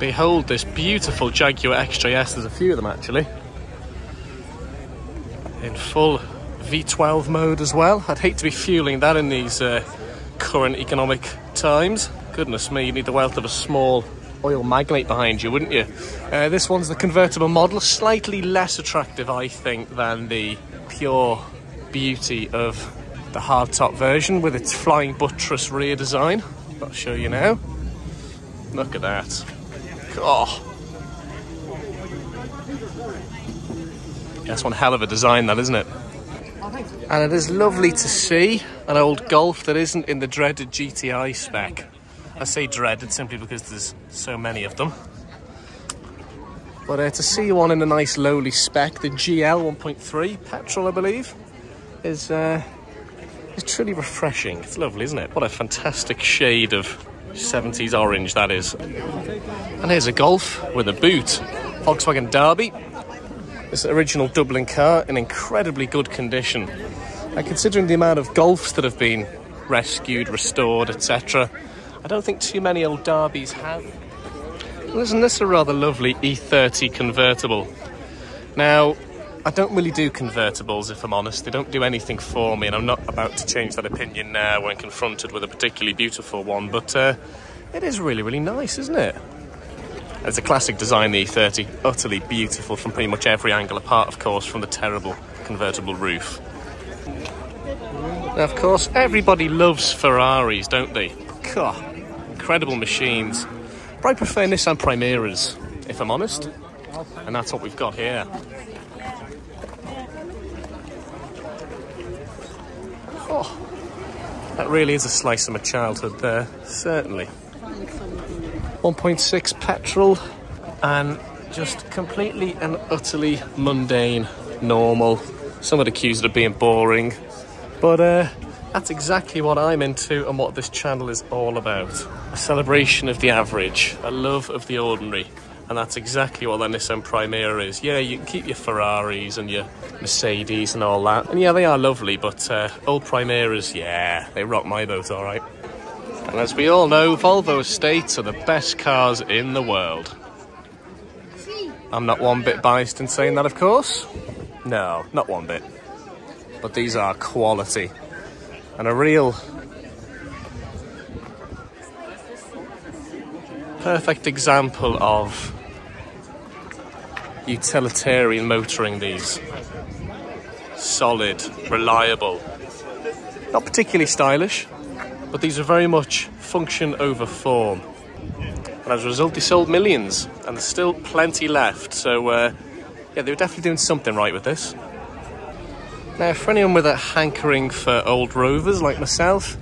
Behold this beautiful Jaguar XJS. There's a few of them actually. In full V12 mode as well. I'd hate to be fueling that in these current economic times. Goodness me, you need the wealth of a small oil magnate behind you, wouldn't you? This one's the convertible model, slightly less attractive, I think, than the pure beauty of the hardtop version with its flying buttress rear design. I'll show you now. Look at that. Oh. That's one hell of a design, that, isn't it? And it is lovely to see an old Golf that isn't in the dreaded GTI spec. I say dreaded simply because there's so many of them. But to see one in a nice lowly spec, the GL 1.3 petrol, I believe, is truly refreshing. It's lovely, isn't it? What a fantastic shade of 70s orange that is. And here's a Golf with a boot. Volkswagen Derby. This original Dublin car in incredibly good condition. And considering the amount of Golfs that have been rescued, restored, etc., I don't think too many old Derbys have. Well, isn't this a rather lovely E30 convertible? Now, I don't really do convertibles, if I'm honest. They don't do anything for me, and I'm not about to change that opinion now when confronted with a particularly beautiful one, but it is really, really nice, isn't it? It's a classic design, the E30. Utterly beautiful from pretty much every angle, apart, of course, from the terrible convertible roof. Now, of course, everybody loves Ferraris, don't they? God, incredible machines. But I prefer Nissan Primeras, if I'm honest. And that's what we've got here. Oh, that really is a slice of my childhood there, certainly. 1.6 petrol, and just completely and utterly mundane, normal. Some would accuse it of being boring, but that's exactly what I'm into and what this channel is all about. A celebration of the average, a love of the ordinary, and that's exactly what the Nissan Primera is. Yeah, you can keep your Ferraris and your Mercedes and all that, and yeah, they are lovely, but old Primeras, yeah, they rock my boat, all right. And as we all know, Volvo Estates are the best cars in the world. I'm not one bit biased in saying that, of course. No, not one bit. But these are quality. And a real perfect example of utilitarian motoring, these. Solid, reliable. Not particularly stylish, but these are very much function over form. And as a result, they sold millions, and there's still plenty left. So, yeah, they were definitely doing something right with this. Now, for anyone with a hankering for old Rovers like myself,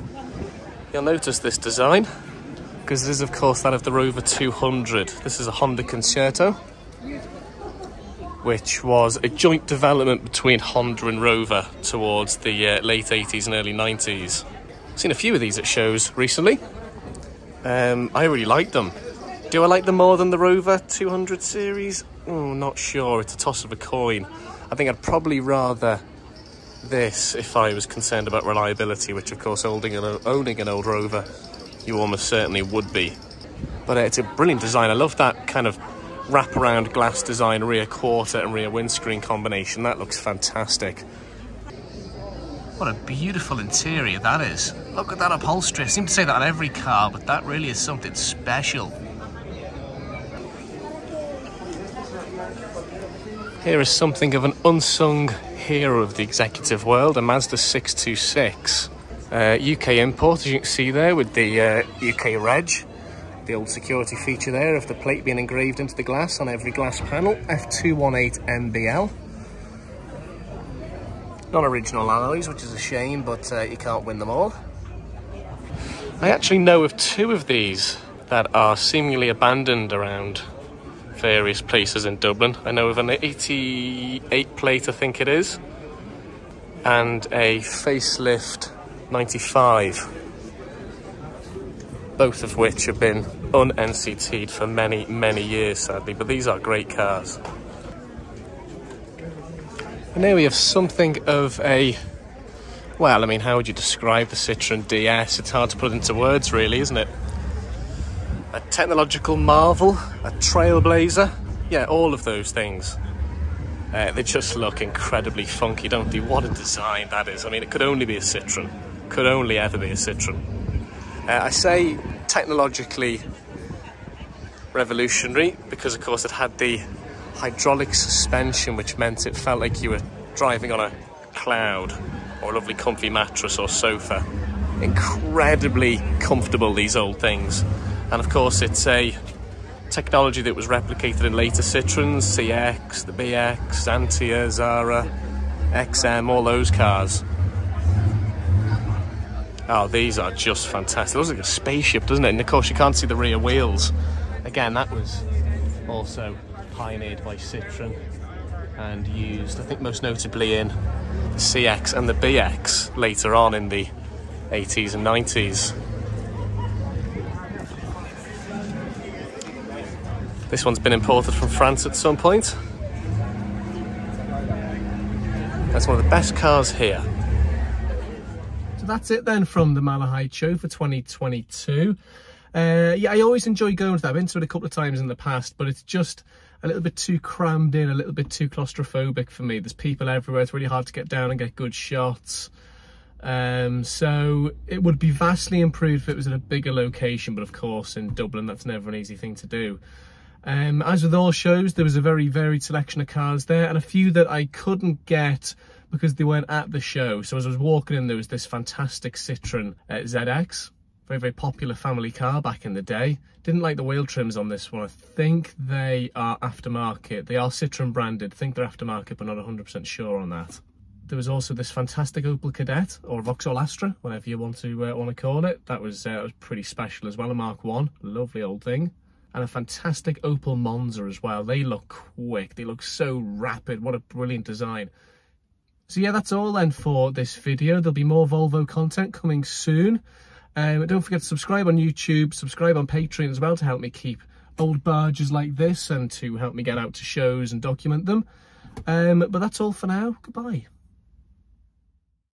you'll notice this design, because it is, of course, that of the Rover 200. This is a Honda Concerto, which was a joint development between Honda and Rover towards the late 80s and early 90s. I've seen a few of these at shows recently. I really like them. Do I like them more than the Rover 200 series? Oh, not sure. It's a toss of a coin. I think I'd probably rather this if I was concerned about reliability, which, of course, owning an old Rover, you almost certainly would be. But it's a brilliant design. I love that kind of wraparound glass design, rear quarter and rear windscreen combination. That looks fantastic. What a beautiful interior that is. Look at that upholstery. I seem to say that on every car, but that really is something special. Here is something of an unsung hero of the executive world, a Mazda 626. UK import, as you can see there, with the UK reg. The old security feature there of the plate being engraved into the glass on every glass panel. F218MBL. Non-original alloys, which is a shame, but you can't win them all. I actually know of two of these that are seemingly abandoned around various places in Dublin. I know of an 88 plate, I think it is, and a facelift 95, both of which have been un-NCT'd for many, many years, sadly, but these are great cars. And here we have something of a, well, I mean, how would you describe the Citroen Ds? It's hard to put into words, really, isn't it? a technological marvel, a trailblazer. Yeah, all of those things. They just look incredibly funky, don't they? What a design that is. I mean, it could only be a Citroen. Could only ever be a Citroen. I say technologically revolutionary because, of course, it had the hydraulic suspension, which meant it felt like you were driving on a cloud or a lovely comfy mattress or sofa. Incredibly comfortable, these old things. And, of course, it's a technology that was replicated in later Citroens, CX, the BX, Xantia, Zara, XM, all those cars. Oh, these are just fantastic. It looks like a spaceship, doesn't it? And of course you can't see the rear wheels. Again, that was also pioneered by Citroen and used, I think, most notably in the CX and the BX later on in the 80s and 90s. This one's been imported from France at some point. That's one of the best cars here. So that's it then from the Malahide show for 2022. Yeah, I always enjoy going to that. I've been to it a couple of times in the past, but it's just a little bit too crammed in, a little bit too claustrophobic for me. There's people everywhere. It's really hard to get down and get good shots. So it would be vastly improved if it was in a bigger location, but of course in Dublin that's never an easy thing to do. As with all shows, there was a very varied selection of cars there, and a few that I couldn't get because they weren't at the show. So as I was walking in, there was this fantastic Citron Zx, very popular family car back in the day. Didn't like the wheel trims on this one. I think they are aftermarket. They are Citroen branded. I think they're aftermarket, but not 100% sure on that. There was also this fantastic Opel Kadett, or Vauxhall Astra, whatever you want to call it. That was pretty special as well. A Mark 1, lovely old thing. And a fantastic Opel Monza as well. They look quick. They look so rapid. What a brilliant design. So yeah, that's all then for this video. There'll be more Volvo content coming soon. Don't forget to subscribe on YouTube, subscribe on Patreon as well to help me keep old barges like this and to help me get out to shows and document them. But that's all for now. Goodbye.